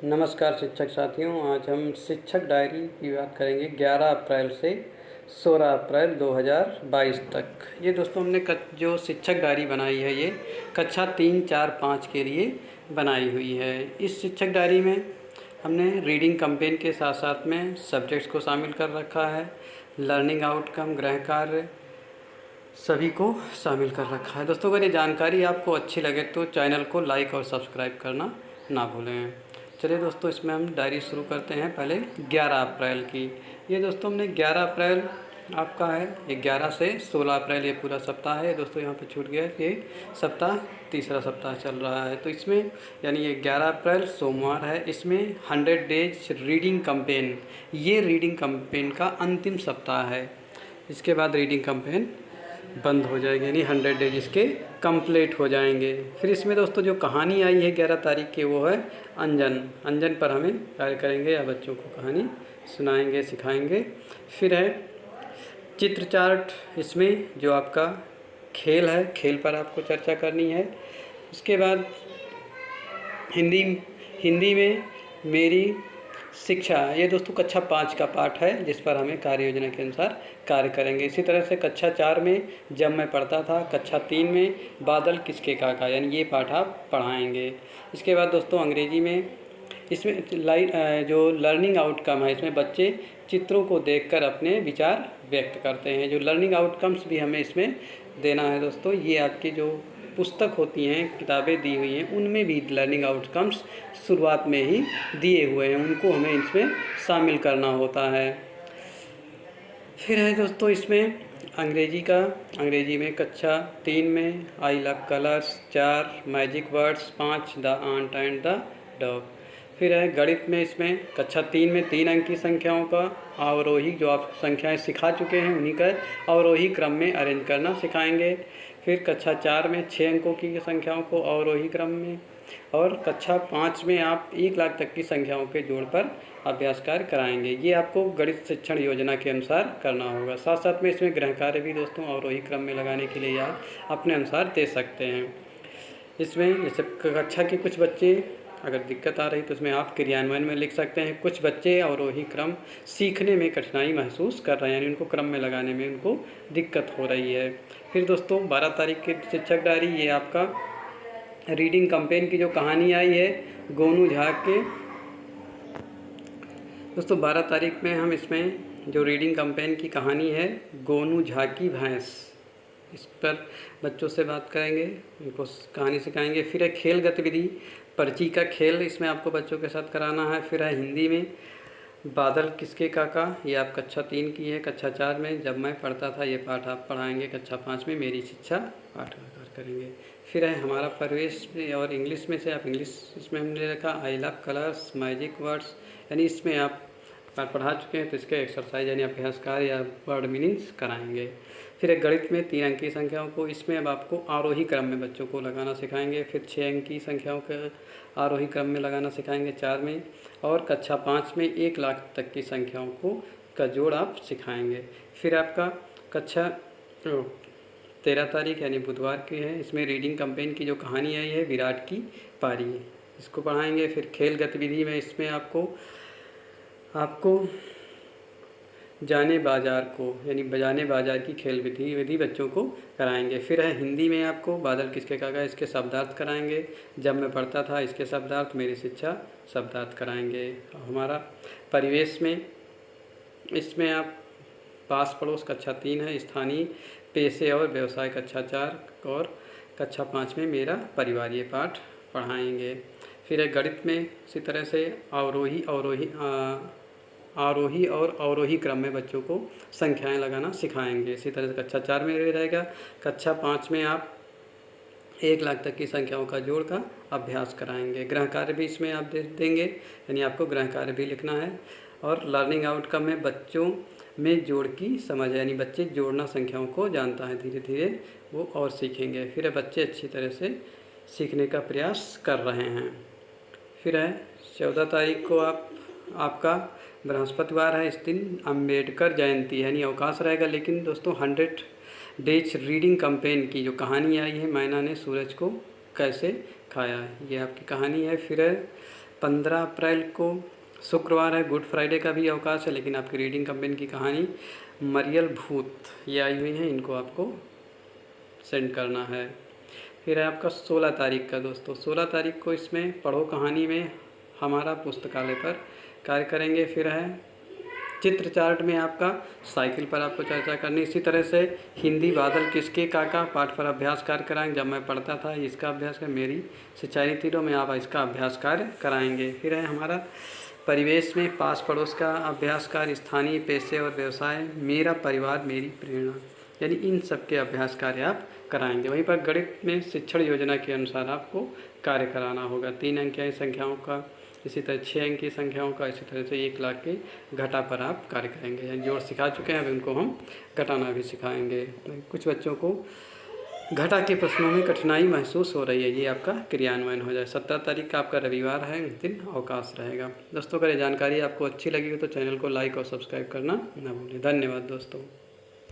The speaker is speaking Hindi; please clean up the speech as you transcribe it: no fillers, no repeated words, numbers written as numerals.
नमस्कार शिक्षक साथियों, आज हम शिक्षक डायरी की बात करेंगे 11 अप्रैल से 16 अप्रैल 2022 तक। ये दोस्तों हमने जो शिक्षक डायरी बनाई है ये कक्षा 3, 4, 5 के लिए बनाई हुई है। इस शिक्षक डायरी में हमने रीडिंग कैंपेन के साथ साथ में सब्जेक्ट्स को शामिल कर रखा है, लर्निंग आउटकम, गृह कार्य सभी को शामिल कर रखा है। दोस्तों, अगर ये जानकारी आपको अच्छी लगे तो चैनल को लाइक और सब्सक्राइब करना ना भूलें। चलिए दोस्तों, इसमें हम डायरी शुरू करते हैं। पहले 11 अप्रैल की। ये दोस्तों हमने 11 अप्रैल आपका है, ये 11 से 16 अप्रैल ये पूरा सप्ताह है। दोस्तों यहाँ पे छूट गया, ये सप्ताह तीसरा सप्ताह चल रहा है। तो इसमें यानी ये 11 अप्रैल सोमवार है, इसमें 100 डेज रीडिंग कैंपेन, ये रीडिंग कैंपेन का अंतिम सप्ताह है। इसके बाद रीडिंग कैंपेन बंद हो जाएगी, यानी 100 डेज इसके कंप्लीट हो जाएंगे। फिर इसमें दोस्तों जो कहानी आई है 11 तारीख की वो है अंजन। अंजन पर हमें कार्य करेंगे या बच्चों को कहानी सुनाएंगे, सिखाएंगे। फिर है चित्र चार्ट, इसमें जो आपका खेल है, खेल पर आपको चर्चा करनी है। उसके बाद हिंदी में मेरी शिक्षा, ये दोस्तों कक्षा 5 का पाठ है जिस पर हमें कार्य योजना के अनुसार कार्य करेंगे। इसी तरह से कक्षा 4 में जब मैं पढ़ता था, कक्षा 3 में बादल किसके काका, यानी ये पाठ आप पढ़ाएंगे। इसके बाद दोस्तों अंग्रेजी में, इसमें जो लर्निंग आउटकम है, इसमें बच्चे चित्रों को देखकर अपने विचार व्यक्त करते हैं। जो लर्निंग आउटकम्स भी हमें इसमें देना है दोस्तों, ये आपकी जो पुस्तक होती हैं, किताबें दी हुई हैं, उनमें भी लर्निंग आउटकम्स शुरुआत में ही दिए हुए हैं, उनको हमें इसमें शामिल करना होता है। फिर है दोस्तों इसमें अंग्रेजी में कक्षा 3 में I love colours, 4 magic words, 5 the ant and the dog. फिर है गणित में, इसमें कक्षा 3 में 3 अंक की संख्याओं का अवरोही, जो आप संख्याएं सिखा चुके हैं उन्हीं का अवरोही क्रम में अरेंज करना सिखाएंगे। फिर कक्षा 4 में 6 अंकों की संख्याओं को अवरोही क्रम में, और कक्षा 5 में आप 1 लाख तक की संख्याओं के जोड़ पर अभ्यास कार्य कराएंगे। ये आपको गणित शिक्षण योजना के अनुसार करना होगा। साथ साथ में इसमें गृह कार्य भी दोस्तों अवरोही क्रम में लगाने के लिए आप अपने अनुसार दे सकते हैं। इसमें जैसे कक्षा के कुछ बच्चे अगर दिक्कत आ रही तो उसमें आप क्रियान्वयन में लिख सकते हैं। कुछ बच्चे अवरोही क्रम सीखने में कठिनाई महसूस कर रहे हैं, यानी उनको क्रम में लगाने में उनको दिक्कत हो रही है। फिर दोस्तों 12 तारीख की शिक्षक डायरी, ये आपका रीडिंग कैंपेन की जो कहानी आई है गोनू झा के। दोस्तों 12 तारीख में हम इसमें जो रीडिंग कैंपेन की कहानी है गोनू झा की भैंस, इस पर बच्चों से बात करेंगे, उनको कहानी सिखाएंगे। फिर है खेल गतिविधि, पर्ची का खेल इसमें आपको बच्चों के साथ कराना है। फिर है हिंदी में बादल किसके काका, ये आप कक्षा 3 की है। कक्षा 4 में जब मैं पढ़ता था, ये पाठ आप पढ़ाएंगे। कक्षा 5 में मेरी शिक्षा पाठ करेंगे। फिर है हमारा परिवेश, और इंग्लिश में से आप इंग्लिश इसमें हमने रखा आई लव कलर्स, मैजिक वर्ड्स, यानी इसमें आप पढ़ा चुके हैं तो इसके एक्सरसाइज यानी अभ्यास कार्य या वर्ड मीनिंग्स कराएंगे। फिर एक गणित में 3 अंक की संख्याओं को, इसमें अब आपको आरोही क्रम में बच्चों को लगाना सिखाएंगे। फिर 6 अंक की संख्याओं के आरोही क्रम में लगाना सिखाएंगे 4 में, और कक्षा 5 में 1 लाख तक की संख्याओं को का जोड़ आप सिखाएंगे। फिर आपका कक्षा 13 तारीख यानी बुधवार की है, इसमें रीडिंग कैंपेन की जो कहानी आई है विराट की पारी, इसको पढ़ाएंगे। फिर खेल गतिविधि में इसमें आपको जाने बाजार को, यानी बजाने बाजार की खेल विधि बच्चों को कराएंगे। फिर है हिंदी में आपको बादल किसके काका, इसके शब्दार्थ कराएंगे। जब मैं पढ़ता था, इसके शब्दार्थ। मेरी शिक्षा शब्दार्थ कराएंगे। हमारा परिवेश में, इसमें आप पास पड़ोस कक्षा 3 है, स्थानीय पेशे और व्यवसाय कक्षा 4, और कक्षा 5 में मेरा परिवार, ये पाठ पढ़ाएंगे। फिर है गणित में इसी तरह से आरोही और अवरोही क्रम में बच्चों को संख्याएं लगाना सिखाएंगे। इसी तरह से कक्षा 4 में रहेगा। कक्षा 5 में आप 1 लाख तक की संख्याओं का जोड़ का अभ्यास कराएंगे। गृह कार्य भी इसमें आप देंगे, यानी आपको गृह कार्य भी लिखना है। और लर्निंग आउटकम में बच्चों में जोड़ की समझ, यानी बच्चे जोड़ना संख्याओं को जानता है, धीरे धीरे वो और सीखेंगे। फिर बच्चे अच्छी तरह से सीखने का प्रयास कर रहे हैं। फिर है 14 तारीख को आपका बृहस्पतिवार है, इस दिन अंबेडकर जयंती है, यानी अवकाश रहेगा। लेकिन दोस्तों 100 डेज रीडिंग कैंपेन की जो कहानी आई है मैना ने सूरज को कैसे खाया, ये आपकी कहानी है। फिर 15 अप्रैल को शुक्रवार है, गुड फ्राइडे का भी अवकाश है, लेकिन आपकी रीडिंग कंपेन की कहानी मरियल भूत ये आई हुई है, इनको आपको सेंड करना है। फिर है आपका 16 तारीख का दोस्तों, 16 तारीख को इसमें पढ़ो कहानी में हमारा पुस्तकालय पर कार्य करेंगे। फिर है चित्र चार्ट में आपका साइकिल पर आपको चर्चा करनी। इसी तरह से हिंदी बादल किसके काका पाठ पर अभ्यास कार्य कराएंगे। जब मैं पढ़ता था इसका अभ्यास कर मेरी सिंचाई तीरों में आप इसका अभ्यास कार्य कराएंगे। फिर है हमारा परिवेश में पास पड़ोस का अभ्यास कार्य, स्थानीय पेशे और व्यवसाय, मेरा परिवार मेरी प्रेरणा, यानी इन सब के अभ्यास कार्य आप कराएंगे। वहीं पर गणित में शिक्षण योजना के अनुसार आपको कार्य कराना होगा। 3 अंकीय संख्याओं का, इसी तरह 6 अंक की संख्याओं का, इसी तरह से 1 लाख के घटा पर आप कार्य करेंगे। यानी जोड़ सिखा चुके हैं, अभी उनको हम घटाना भी सिखाएंगे। कुछ बच्चों को घटा के प्रश्नों में कठिनाई महसूस हो रही है, ये आपका क्रियान्वयन हो जाए। 17 तारीख का आपका रविवार है, उस दिन अवकाश रहेगा। दोस्तों अगर ये जानकारी आपको अच्छी लगी हो तो चैनल को लाइक और सब्सक्राइब करना ना भूलें। धन्यवाद दोस्तों।